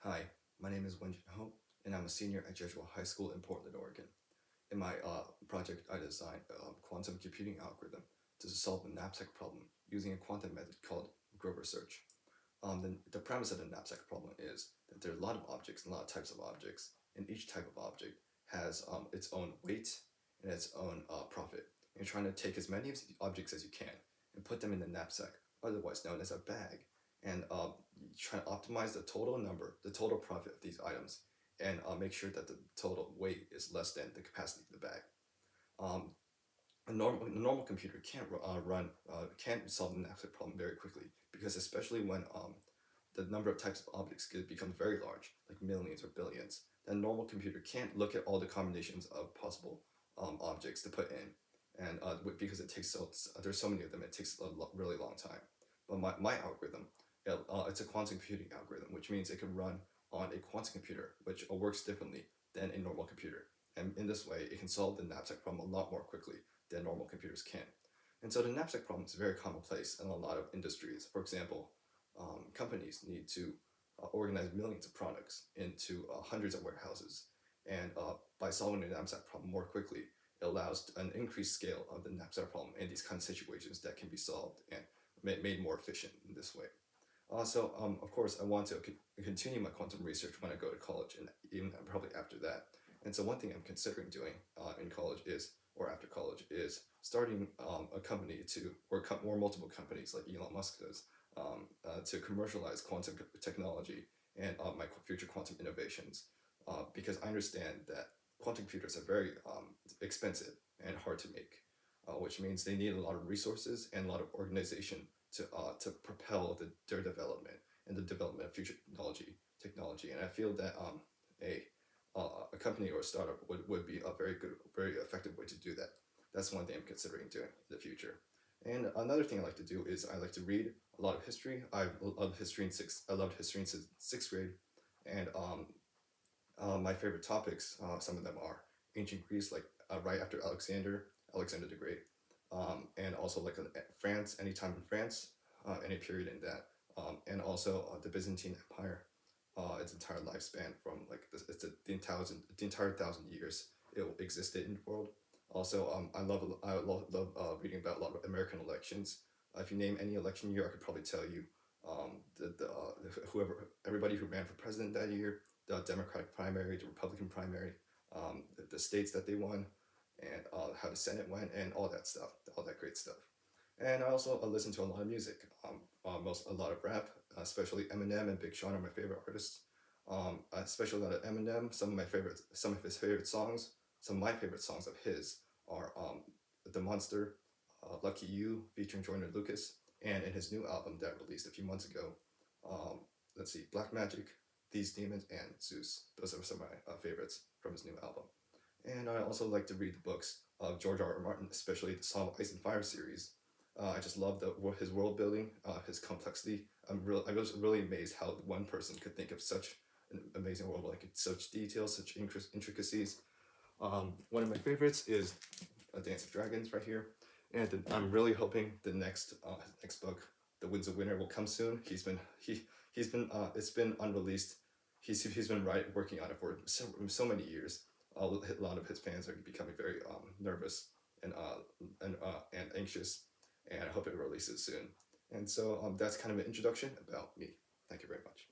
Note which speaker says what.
Speaker 1: Hi, my name is Wenjun Hou, and I'm a senior at Jesuit High School in Portland, Oregon. In my project, I designed a quantum computing algorithm to solve the knapsack problem using a quantum method called Grover search. The premise of the knapsack problem is that there are a lot of objects and a lot of types of objects, and each type of object has its own weight and its own profit. And you're trying to take as many of the objects as you can and put them in the knapsack, otherwise known as a bag, and you try to optimize the total number, the total profit of these items, and make sure that the total weight is less than the capacity of the bag. Um, a normal computer can't solve the knapsack problem very quickly because especially when the number of types of objects becomes very large, like millions or billions, then a normal computer can't look at all the combinations of possible objects to put in, and because there's so many of them, it takes really long time. But my algorithm, it's a quantum computing algorithm, which means it can run on a quantum computer, which works differently than a normal computer. And in this way, it can solve the knapsack problem a lot more quickly than normal computers can. And so the knapsack problem is very commonplace in a lot of industries. For example, companies need to organize millions of products into hundreds of warehouses. And by solving the knapsack problem more quickly, it allows an increased scale of the knapsack problem and these kind of situations that can be solved and made more efficient in this way. Also, of course, I want to continue my quantum research when I go to college and even probably after that. And so one thing I'm considering doing in college is, or after college, is starting a company or multiple companies like Elon Musk does, to commercialize quantum technology and my future quantum innovations. Because I understand that quantum computers are very expensive and hard to make, which means they need a lot of resources and a lot of organization to propel their development and the development of future technology. And I feel that a company or a startup would be a very effective way to do that. That's one thing I'm considering doing in the future. And another thing I like to do is I like to read a lot of history. I loved history since sixth grade, and my favorite topics, some of them are ancient Greece, like right after Alexander the Great, and also like France, any time in France, any period in that, and also the Byzantine Empire, its entire lifespan from like the entire 1,000 years it existed in the world. Also, I love reading about a lot of American elections. If you name any election year, I could probably tell you whoever everybody who ran for president that year, the Democratic primary, the Republican primary, the states that they won, and how the Senate went, and all that stuff, all that great stuff. And I also listen to a lot of music, a lot of rap, especially Eminem and Big Sean are my favorite artists. Especially a lot of Eminem. Some of his favorite songs, some of my favorite songs of his are "The Monster," "Lucky You" featuring Joyner Lucas, and in his new album that released a few months ago, let's see, Black Magic, These Demons, and Zeus. Those are some of my favorites from his new album. And I also like to read the books of George R. R. Martin, especially the Song of Ice and Fire series. I just love his world building, his complexity. I was really amazed how one person could think of such an amazing world, like such details, such intricacies. One of my favorites is A Dance of Dragons right here, and I'm really hoping the next book, The Winds of Winter, will come soon. He's been it's been unreleased. He's been working on it for so many years. A lot of his fans are becoming very nervous and anxious, and I hope it releases soon. And so that's kind of an introduction about me. Thank you very much.